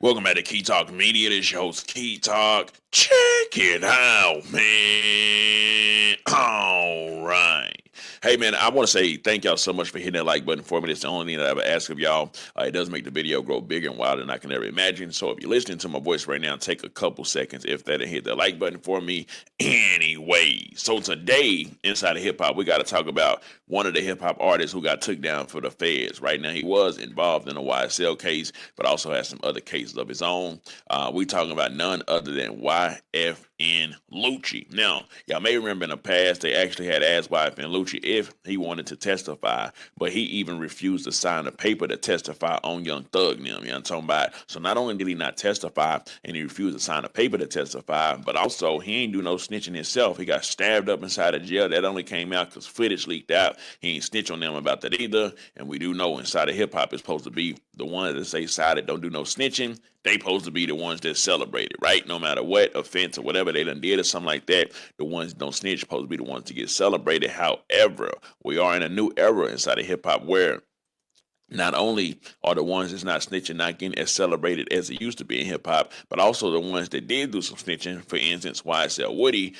Welcome back to Key Talk Media. This is your host, Key Talk. Check it out, man. All right. Hey, man, I want to say thank y'all so much for hitting that like button for me. It's the only thing that I ever ask of y'all. It does make the video grow bigger and wilder than I can ever imagine. So if you're listening to my voice right now, take a couple seconds, if that, and hit that like button for me anyway. So today, inside of hip hop, we got to talk about one of the hip hop artists who got took down for the feds. Right now, he was involved in a YSL case, but also has some other cases of his own. We talking about none other than YFN Lucci. Now, y'all may remember in the past, they actually had asked YFN Lucci if he wanted to testify, but he even refused to sign a paper to testify on Young Thug. You know what I'm talking about? So not only did he not testify and he refused to sign a paper to testify, but also he ain't do no snitching himself. He got stabbed up inside of jail. That only came out because footage leaked out. He ain't snitch on them about that either. And we do know inside of hip hop it's supposed to be the ones that say side that don't do no snitching. They supposed to be the ones that celebrate it, right? No matter what offense or whatever they done did or something like that, the ones that don't snitch supposed to be the ones to get celebrated. However, we are in a new era inside of hip hop where not only are the ones that's not snitching not getting as celebrated as it used to be in hip hop, but also the ones that did do some snitching. For instance, YSL Woody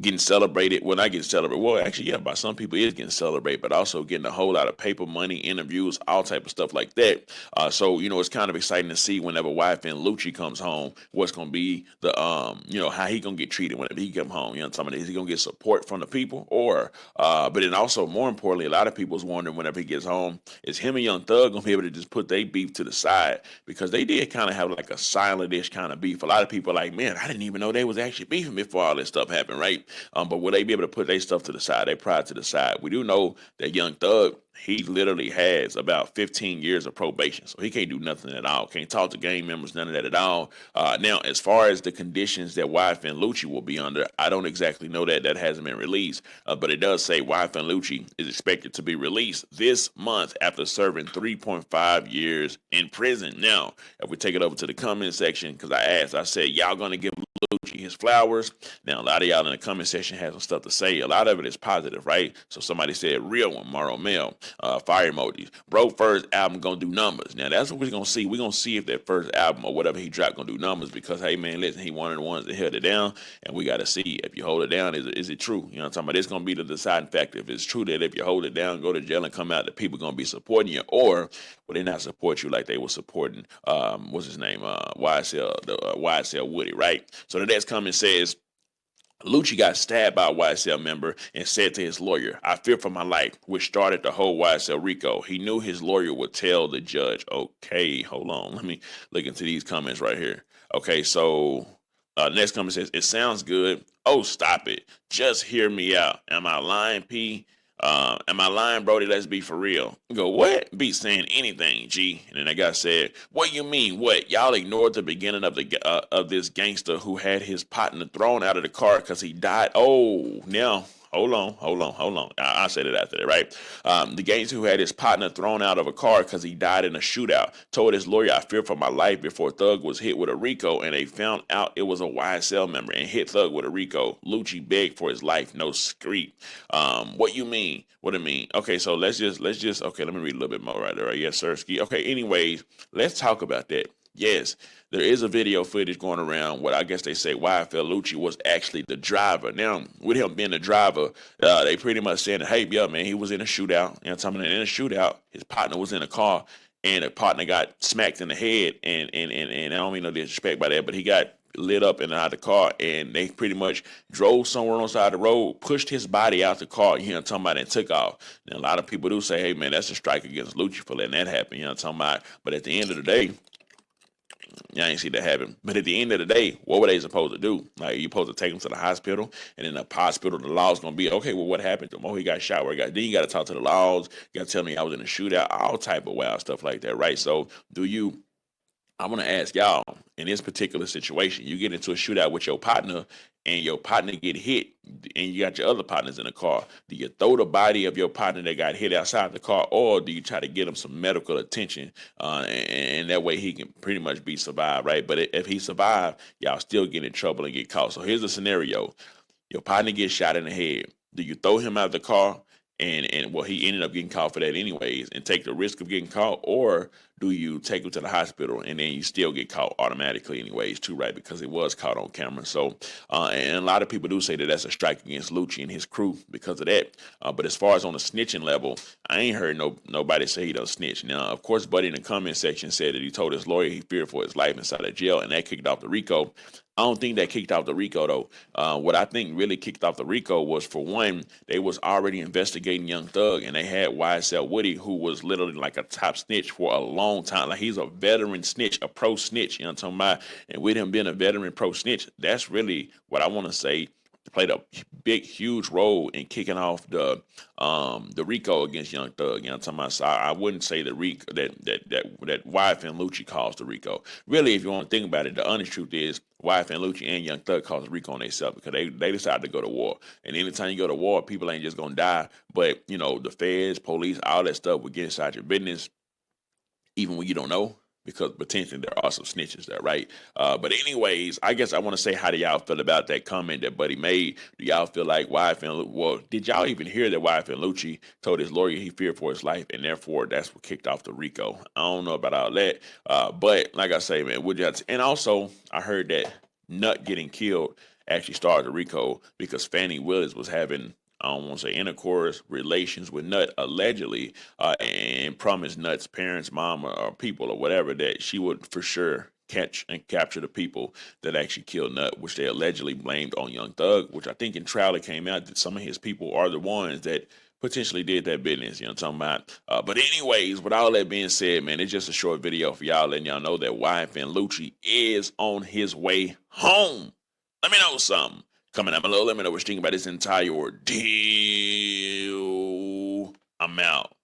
getting celebrated. Well, not getting celebrated. Well, actually, yeah, by some people is getting celebrated, but also getting a whole lot of paper money, interviews, all type of stuff like that. So it's kind of exciting to see whenever YFN Lucci comes home, what's gonna be the how he gonna get treated whenever he come home. You know, somebody is he gonna get support from the people, or but then also more importantly, a lot of people's wondering whenever he gets home, is him and Young Thug gonna be able to just put their beef to the side, because they did kind of have like a silent-ish kind of beef. A lot of people are like, man, I didn't even know they was actually beefing before all this stuff happened, right? But will they be able to put their stuff to the side, their pride to the side? We do know that Young Thug, he literally has about 15 years of probation, so he can't do nothing at all. Can't talk to gang members, none of that at all. Now, as far as the conditions that YFN Lucci will be under, I don't exactly know that. That hasn't been released, but it does say YFN Lucci is expected to be released this month after serving 3.5 years in prison. Now, if we take it over to the comment section, because I said, y'all gonna give Lucci his flowers? Now, a lot of y'all in the comment section has some stuff to say. A lot of it is positive, right? So somebody said, real one, Maro Mel, fire emojis. Bro, first album gonna do numbers. Now, that's what we're gonna see. We're gonna see if that first album or whatever he dropped gonna do numbers, because, hey, man, listen, he one of the ones that held it down, and we gotta see if you hold it down, is it true? You know what I'm talking about? It's gonna be the deciding factor. If it's true that if you hold it down, go to jail and come out, the people gonna be supporting you, or will they not support you like they were supporting, what's his name, YSL Woody, right? So the next comment says, Lucci got stabbed by a YSL member and said to his lawyer, I fear for my life, which started the whole YSL Rico. He knew his lawyer would tell the judge. Okay, hold on. Let me look into these comments right here. Okay, so next comment says, it sounds good. Oh, stop it. Just hear me out. Am I lying, P? Am I lying, Brody? Let's be for real. I go, what? Be saying anything, G. And then that guy said, what you mean? What? Y'all ignored the beginning of the of this gangster who had his partner thrown out of the car because he died. Oh, now hold on. I said it after that, right? The gangster who had his partner thrown out of a car because he died in a shootout told his lawyer, I fear for my life, before Thug was hit with a Rico, and they found out it was a YSL member and hit Thug with a Rico. Lucci begged for his life, no screep. What you mean? What do you mean? Okay, so let's just okay, let me read a little bit more right there. Yes, sir. Ski. Okay, anyways, let's talk about that. Yes, there is a video footage going around. What I guess they say YFL Lucci was actually the driver. Now, with him being the driver, they pretty much saying, hey, yeah, man, he was in a shootout. You know, something in a shootout, his partner was in a car, and the partner got smacked in the head. And I don't mean no disrespect by that, but he got lit up and out of the car, and they pretty much drove somewhere on the side of the road, pushed his body out the car, you know what I'm talking about, and took off. Now, a lot of people do say, hey, man, that's a strike against Lucci for letting that happen, you know what I'm talking about. But at the end of the day, I ain't see that happen. But at the end of the day, what were they supposed to do? Like, you supposed to take him to the hospital, and in the hospital, the law's gonna be, okay, well, what happened to him? Oh, he got shot. Where he got? Then you got to talk to the laws. You got to tell me I was in a shootout. All type of wild stuff like that, right? So, do you? I want to ask y'all, in this particular situation, you get into a shootout with your partner, and your partner get hit, and you got your other partners in the car. Do you throw the body of your partner that got hit outside the car, or do you try to get him some medical attention, and that way he can pretty much be survived, right? But if he survived, y'all still get in trouble and get caught. So here's the scenario: your partner gets shot in the head. Do you throw him out of the car? And well, he ended up getting caught for that anyways, and take the risk of getting caught, or do you take him to the hospital and then you still get caught automatically anyways too, right? Because it was caught on camera. So, and a lot of people do say that that's a strike against Lucci and his crew because of that. But as far as on the snitching level, I ain't heard nobody say he don't snitch. Now, of course, Buddy in the comment section said that he told his lawyer he feared for his life inside of jail, and that kicked off the RICO. I don't think that kicked off the RICO though. What I think really kicked off the RICO was, for one, they was already investigating Young Thug, and they had YSL Woody, who was literally like a top snitch for a long time. Like, he's a veteran snitch, a pro snitch. You know what I'm talking about? And with him being a veteran pro snitch, that's really what I want to say played a big, huge role in kicking off the RICO against Young Thug. You know what I'm talking about? So I wouldn't say the RICO that YFN Lucci caused the RICO. Really, if you want to think about it, the honest truth is YFN Lucci and Young Thug caused the RICO on themselves because they decided to go to war. And anytime you go to war, people ain't just gonna die, but you know, the feds, police, all that stuff will get inside your business, even when you don't know, because potentially there are some snitches there, right? But anyways, I guess I want to say, how do y'all feel about that comment that Buddy made? Do y'all feel like well, did y'all even hear that YFN Lucci told his lawyer he feared for his life, and therefore that's what kicked off the RICO? I don't know about all that, but like I say, man, would you have to, and also I heard that Nut getting killed actually started the RICO because Fannie Willis was having, I don't want to say intercourse, relations with Nut allegedly, and promised Nut's parents, mom, or people or whatever that she would for sure catch and capture the people that actually killed Nut, which they allegedly blamed on Young Thug, which I think in trial it came out that some of his people are the ones that potentially did that business, you know what I'm talking about? But anyways, with all that being said, man, it's just a short video for y'all, letting y'all know that YFN Lucci is on his way home. Let me know something. Coming up below, let me know what you think about this entire ordeal. I'm out.